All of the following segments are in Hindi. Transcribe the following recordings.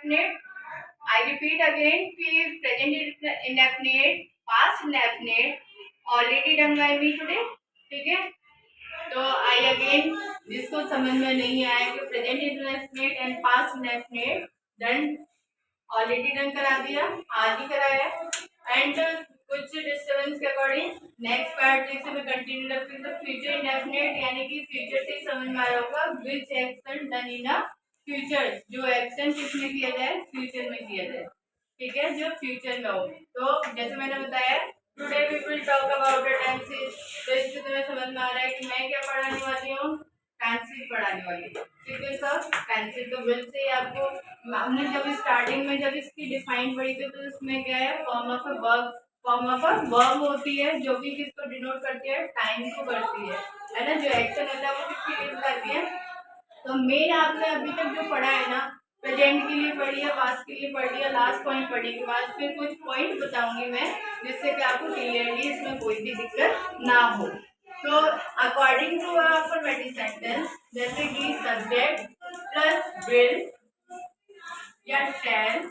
indefinite. I repeat again कि present indefinite, past indefinite already done by me today. ठीक है, तो आई अगेन जिसको समझ में नहीं आया कि present indefinite and past indefinite done already done करा दिया, आज ही कराया। एंड कुछ डिस्टर्बेंस के अकॉर्डिंग नेक्स्ट पार्ट जैसे मैं कंटिन्यू रखती हूँ, तो फ्यूचर इंडेफिनिट यानी कि फ्यूचर से समझ में आ रहा होगा विच action done in a future, जो एक्शन किसमें किया जाए, फ्यूचर में किया जाए। ठीक है, जो फ्यूचर में हो। तो जैसे मैंने बताया today we will talk about the tenses. तो इससे तुम्हें समझ में आ रहा है कि मैं क्या पढ़ाने वाली हूँ, टेंसेस पढ़ाने वाली हूँ। ठीक है सर, टेंसेस तो विल से आपको हमने जब स्टार्टिंग में जब इसकी डिफाइन पढ़ी थी तो इसमें क्या है, form of a verb, form of a verb होती है जो कि किसको डिनोट करती है, टाइम को करती है ना। जो एक्शन होता है वो किसकी यूज करती है। तो मेन आपने अभी तक जो पढ़ा है ना, प्रेजेंट के लिए पढ़ी है, पास्ट के लिए पढ़ी है, लास्ट पॉइंट पढ़ने के बाद फिर कुछ पॉइंट बताऊंगी मैं जिससे कि आपको क्लियरली इसमें कोई भी दिक्कत ना हो। तो अकॉर्डिंग टू अफर्मेटिव सेंटेंस जैसे कि सब्जेक्ट प्लस विल या shall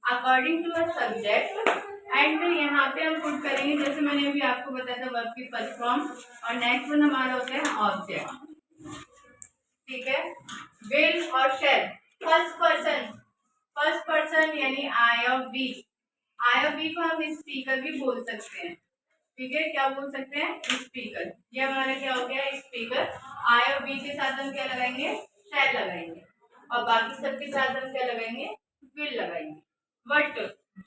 according to a subject, and यहाँ पे हम पुट करेंगे जैसे मैंने अभी आपको बताया था वर्ब की फर्स्ट फॉर्म, और नेक्स्ट वन हमारा होता है ऑब्जेक्ट। ठीक है, विल और शैल फर्स्ट पर्सन यानी I of we, I of we को हम स्पीकर भी बोल सकते हैं। ठीक है, क्या बोल सकते हैं, स्पीकर। ये हमारा क्या हो गया, स्पीकर। आई ऑफ वी के साथ हम क्या लगाएंगे, शैल लगाएंगे, और बाकी सबके साथ हम क्या लगाएंगे, विल लगाएंगे। बट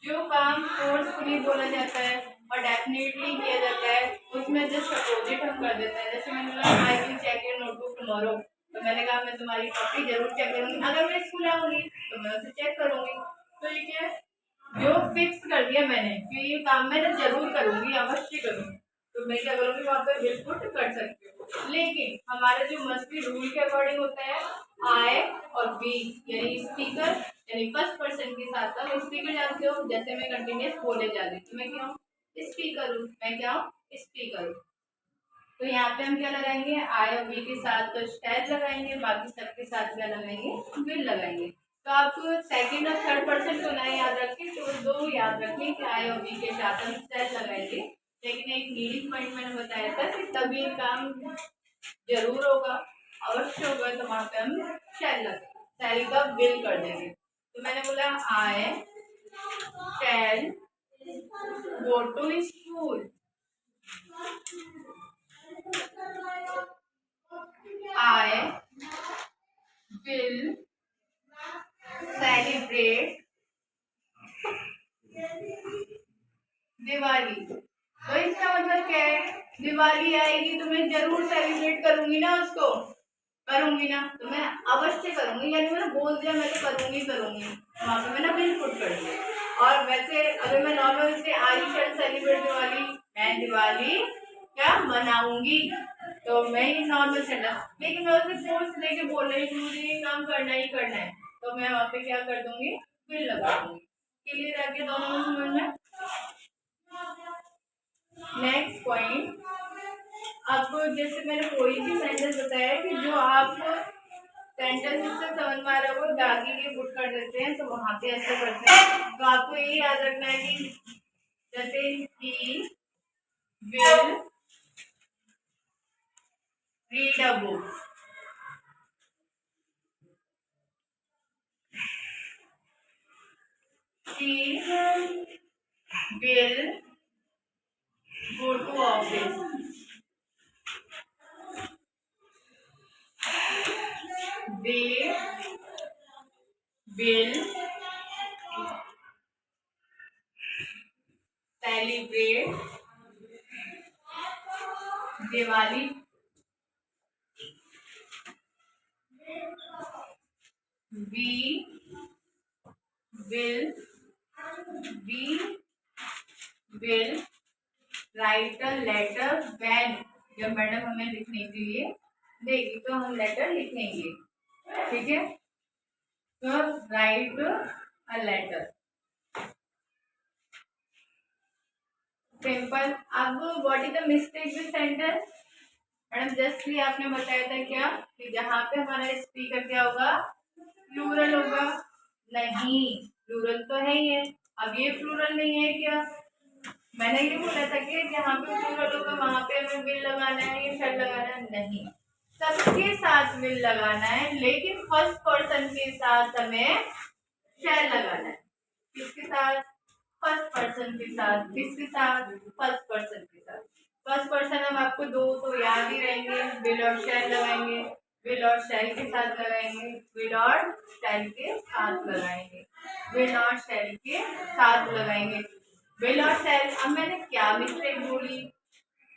जो काम फोर्सफुली बोला जाता है और डेफिनेटली किया जाता है उसमें जस्ट अपोजिट हम कर देते हैं। जैसे मैंने बोला I will check your notebook tomorrow, तो मैंने कहा मैं तुम्हारी कॉपी जरूर चेक करूंगी, अगर मैं स्कूल आऊंगी तो मैं उसे चेक करूंगी। तो ये क्या है, जो फिक्स कर दिया मैंने कि ये काम मैं जरूर करूंगी, अवश्य करूंगी, तो मैं क्या करूंगी, वहां पर विल पुट कर सकती हूँ। लेकिन हमारा जो मस्ट बी रूल के अकॉर्डिंग होता है, आई और वी यानी स्पीकर यानी फर्स्ट पर्सन के साथ हम स्पीकर जानते हो, जैसे मैं कंटिन्यूस बोले जा रही हूँ, मैं क्या हूँ, स्पीकर हूँ, मैं क्या हूँ, स्पीकर हूँ। तो यहाँ पे हम क्या लगाएंगे, आई और वी के साथ तो शैल लगाएंगे, बाकी सबके साथ क्या लगाएंगे, विल लगाएंगे। तो आपको सेकंड और थर्ड पर्सन को ना याद रखें, तो दो याद रखें कि आई और वी के साथ हम शैल लगाएंगे। लेकिन एक नीडिंग पॉइंट मैंने बताया था कि तभी काम जरूर होगा, अवश्य होगा, तो वहां पे हम शैल शैल का विल कर देंगे। तो मैंने बोला I shall go to school, I will celebrate Diwali. तो इसका मतलब क्या है, दिवाली आएगी तो मैं जरूर सेलिब्रेट करूंगी ना, उसको करूंगी ना, तो मैं अवश्य करूंगी, यानी मैंने बोल दिया मैं तो करूंगी करूंगी, वहां पे मैंने बिल पुट कर दिया। और वैसे अगर मैं नॉर्मल से आई शैल सेलिब्रेट दिवाली, मैं दिवाली क्या मनाऊंगी, तो मैं ही नॉर्मल सेंटेंस, लेकिन मैं उसे फोर्स लेके बोल रही हूँ मुझे ये काम करना ही करना है, तो मैं वहां पे क्या कर दूंगी, विल लगा दूंगी। क्लियर आ गया दोनों में समझ में। नेक्स्ट पॉइंट, आपको जैसे मैंने कोई भी सेंटेंस बताया कि जो आप सेंटेंस जिससे समझ में आ रहा है वो दागी के पुट कर देते हैं, तो वहां पे ऐसे करते हैं। तो आपको ये याद रखना है कि जैसे he will read a book, she will go to office, they will celebrate Diwali, we will write a letter when, जब मैडम हमें लिखने के लिए देगी तो हम लेटर लिखेंगे। ठीक है, तो राइट अ लेटर, सिंपल। अब what is the mistake with sentence, madam just आपने बताया था क्या कि जहाँ पे हमारा स्पीकर क्या होगा, प्लूरल होगा, नहीं, प्लूरल तो है ही है। अब ये प्लूरल नहीं है क्या? मैंने ये बोला था कि जहाँ पे प्लूरल होगा वहां पे हमें विल लगाना है या शैल लगाना है? नहीं, सबके साथ विल लगाना है, लेकिन फर्स्ट पर्सन के साथ हमें शैल लगाना है। किसके साथ? फर्स्ट पर्सन के साथ। किसके साथ? फर्स्ट पर्सन के साथ। फर्स्ट पर्सन हम आपको दो तो याद ही रहेंगे, विल और शैल लगाएंगे, विल और शैल के साथ लगाएंगे, विल और शैल के साथ लगाएंगे, विल और शैल के साथ लगाएंगे, विल और शैल। अब मैंने क्या मिस्टेक बोली?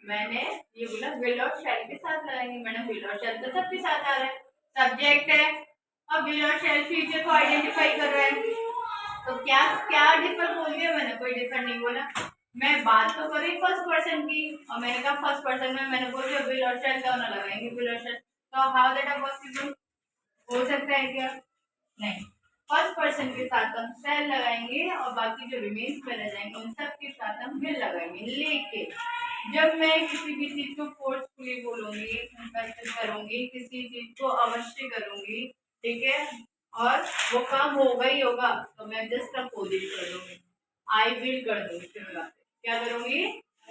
मैंने ये बोला विल और शैल के साथ लगाएंगे। मैंने विल और शैल तो सबके साथ आ रहा है, सब्जेक्ट है। अब विल और शैल फ्यूचर को आइडेंटिफाई कर रहा है, तो क्या क्या डिफर बोल दिया मैंने? कोई डिफर नहीं बोला। मैं बात तो कर रही फर्स्ट पर्सन की, और मैंने कहा फर्स्ट पर्सन में मैंने बोल दिया विल और शैल दोनों लगाएंगे, विल और शैल। तो हाउ दैट आर पॉसिबल? हो सकता है क्या? नहीं, फर्स्ट पर्सन के साथ हम शैल लगाएंगे और बाकी जो रिमेन्स में रह जाएंगे उन सब के साथ हम विल लगाएंगे। लेकिन जब मैं किसी भी चीज को फोर्सफुली बोलूंगी, कंपल्सन करूंगी, किसी चीज को अवश्य करूंगी, ठीक है, और वो काम होगा ही होगा, तो मैं जस्ट अपोजिट कर दूंगी, आई विल कर दूंगी। क्या करूंगी?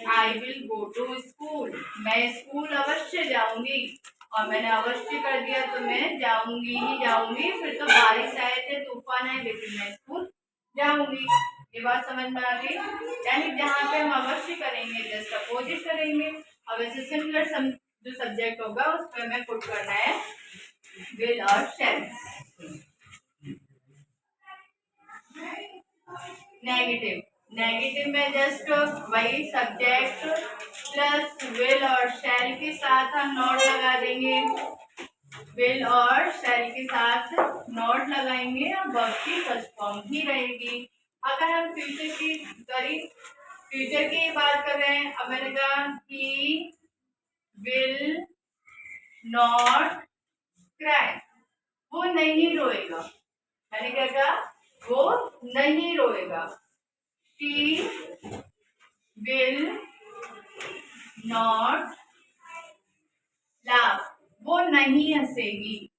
I will go to school, मैं स्कूल अवश्य जाऊंगी। और मैंने अवश्य कर दिया तो मैं जाऊंगी ही जाऊंगी। फिर तो बारिश आए थे, तूफान आए, लेकिन मैं स्कूल जाऊंगी। ये बात समझ में आ गई? यानी जहाँ पे हम अवश्य करेंगे जस्ट अपोजिट करेंगे। अब ऐसे सिमिलर जो सब्जेक्ट होगा उस पर हमें पुट करना है विल और शैल। नेगेटिव, नेगेटिव में जस्ट वही सब्जेक्ट प्लस विल और शैल के साथ हम नॉट लगा देंगे, विल और शैल के साथ नॉट लगाएंगे और वर्ब की फर्स्ट फॉर्म ही रहेगी। अगर हम फ्यूचर की सॉरी फ्यूचर की बात कर रहे हैं, अब मैंने कहा ही विल नॉट क्राई, वो नहीं रोएगा। मैंने क्या कहा? वो नहीं रोएगा। शी विल नॉट लाफ, वो नहीं हंसेगी,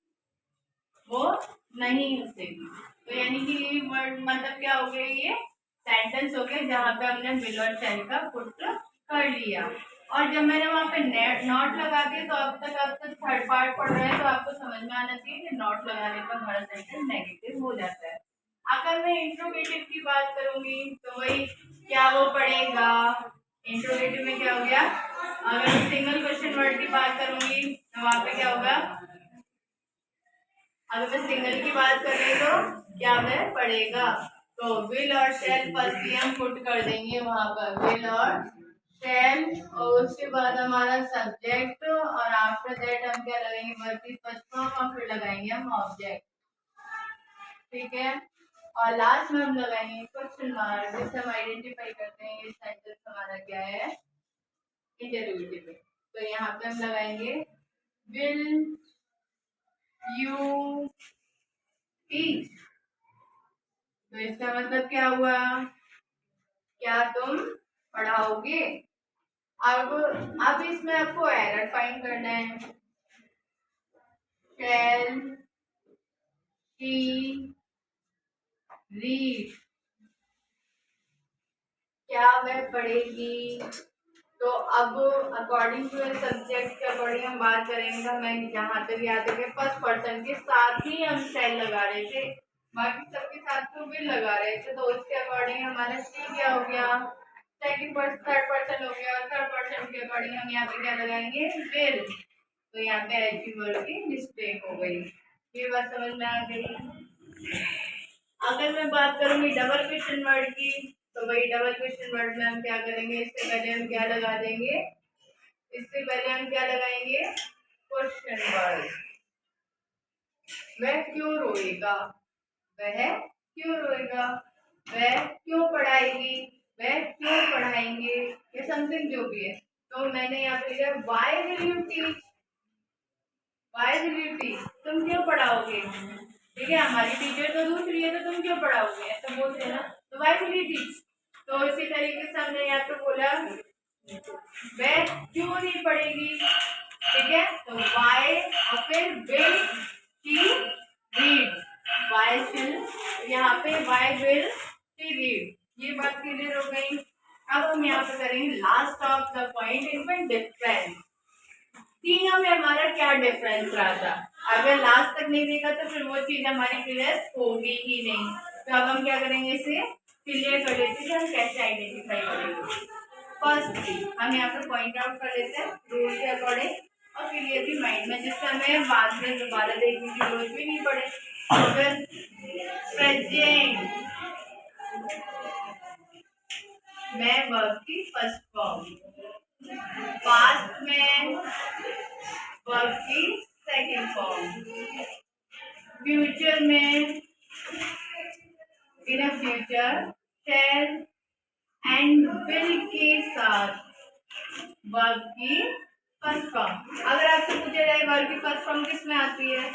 वो नहीं हंसेगी। तो यानी कि वर्ड मतलब क्या हो गया? ये सेंटेंस हो गया जहाँ पे हमने विल और शैल का पुट कर लिया। और जब मैंने वहां पे नॉट लगा दिया तो अब तक आप तो थर्ड पार्ट पढ़ रहे हैं, तो आपको समझ में आना चाहिए कि नॉट लगाने पर हमारा सेंटेंस नेगेटिव हो जाता है। अगर मैं इंट्रोगेटिव की बात करूंगी तो वही क्या वो पढ़ेगा, इंट्रोगेटिव में क्या हो गया? अगर मैं सिंगल क्वेश्चन वर्ड की बात करूंगी तो वहां पे क्या होगा? अगर मैं सिंगल की बात कर रही तो क्या वह पढ़ेगा? तो विल और शैल फर्स्ट ही हम पुट कर देंगे वहां पर, विल और शैल, और उसके बाद हमारा सब्जेक्ट, और आफ्टर दैट हम क्या लगाएंगे? वर्ब की फर्स्ट फॉर्म, और फिर लगाएंगे हम ऑब्जेक्ट, ठीक है। और लास्ट में हम लगाएंगे क्वेश्चन मार्क, जिससे हम आइडेंटिफाई करते हैं ये सेंटेंस हमारा क्या है, इंटरोगेटिव में। तो यहाँ पे हम लगाएंगे विल यू टीच, तो इसका मतलब क्या हुआ? क्या तुम पढ़ाओगे? अब इसमें आपको एरर फाइंड करना है। शैल शी रीड, क्या वह पढ़ेगी? तो अब अकॉर्डिंग टू सब्जेक्ट के अकॉर्डिंग हम बात करेंगे। तो मैं जहाँ तक याद है कि फर्स्ट पर्सन के साथ ही हम शैल लगा रहे थे, बाकी सबके साथ तो विल लगा रहे थे, तो उसके अकॉर्डिंग हमारा सी क्या हो गया? सेकंड पर्सन, थर्ड पर्सन हो गया, और थर्ड पर्सन के अकॉर्डिंग हम यहाँ पे क्या लगाएंगे? विल। तो यहाँ पे ऐसी वर्ड की मिस्टेक हो गई। ये बात समझ में आ गई? अगर मैं बात करूंगी डबल क्वेश्चन वर्ड की, तो वही डबल क्वेश्चन वर्ड में हम क्या करेंगे? इससे पहले हम क्या लगा देंगे? इससे पहले हम क्या लगाएंगे? Question word. वह क्यों रोएगा? वह क्यों रोएगा? वह क्यों पढ़ाएगी? वह क्यों पढ़ाएंगे? ये समथिंग जो भी है। तो मैंने यहाँ पे लिखा why will you teach, why will you teach, तुम क्यों पढ़ाओगे? ठीक है, हमारी टीचर तो दूसरी है, तो तुम क्यों पढ़ाओगे? ऐसा बोलते हैं ना, तो व्हाई विल यू टीच। तो इसी तरीके से हमने यहाँ पे बोला वह क्यों नहीं पढ़ेगी, ठीक है, तो व्हाई और फिर विल शी रीड, वाई शिल, यहाँ पे वाई विल शी रीड, ये बात क्लियर हो गई। अब हम यहाँ पे करेंगे लास्ट ऑफ द पॉइंट इनमें डिफरेंस, तीनों में हमारा क्या डिफरेंस रहा था। अगर लास्ट तक नहीं देखा तो फिर वो चीज हमारी क्लियर होगी ही नहीं। तो अब हम क्या करेंगे, इसे क्लियर कर लेते हैं, हम कैसे आइडेंटिफाई करेंगे। फर्स्ट चीज हम यहाँ पे पॉइंट आउट कर लेते हैं रूल के अकॉर्डिंग और क्लियर भी माइंड में, जिससे हमें बाद में दोबारा देखने की जरूरत भी नहीं पड़े। अगर प्रेजेंट में वर्ब की फर्स्ट फॉर्म, पास्ट में वर्ब की सेकंड फॉर्म, फ्यूचर में in future shall and will के साथ वर्ब की फर्स्ट फॉर्म। अगर आपसे पूछा जाए वर्ब की फर्स्ट फॉर्म किस में आती है,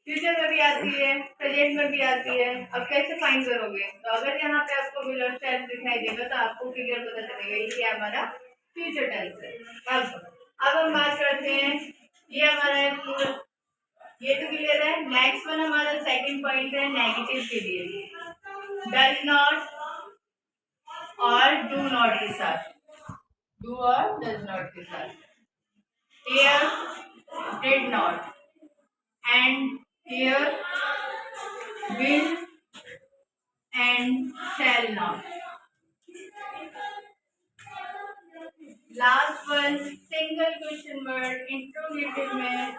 फ्यूचर में भी आती है, प्रेजेंट में भी आती है, अब कैसे फाइंड करोगे। तो अगर यहाँ पे आपको विल और शैल दिखाई देगा तो आपको क्लियर पता चलेगा ये हमारा फ्यूचर टेंस है। अब हम बात करते हैं, ये हमारा है पूरा, ये तो क्लियर है। नेक्स्ट वन हमारा सेकंड पॉइंट है नेगेटिव के लिए, डज नॉट और डू नॉट के साथ, डू और डज नॉट के साथ, here did not and here will and shall not। Last one single question word interrogative में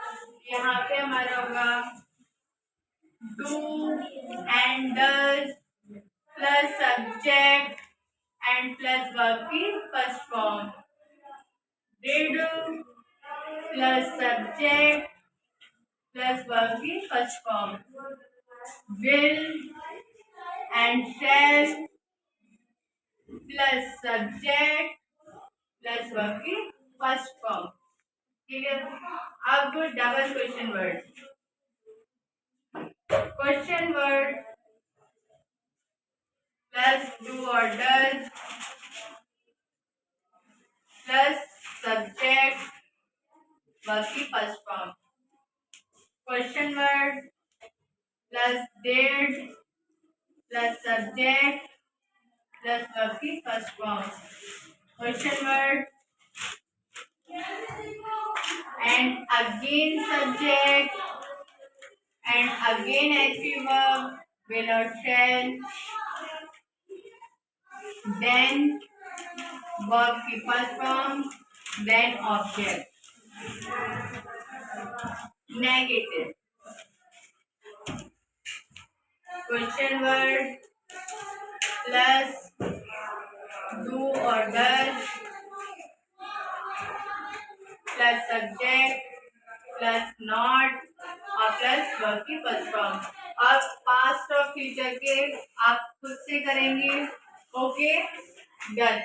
यहाँ पे हमारा होगा do and does plus subject and plus verb की first form, did plus subject plus verb की first form, will and shall plus subject plus verb की फर्स्ट फॉर्म। क्लियर। अब double question word, question word plus do और डज प्लस सब्जेक्ट वर्ब की first form, question word plus did plus subject plus verb की first form, question word and again subject and again active verb will or shall, then verb की first form, then object। negative question word plus do or does plus subject plus not और प्लस वर्ब की फर्स्ट फॉर्म। अब पास्ट और फ्यूचर के आप खुद से करेंगे। Okay done.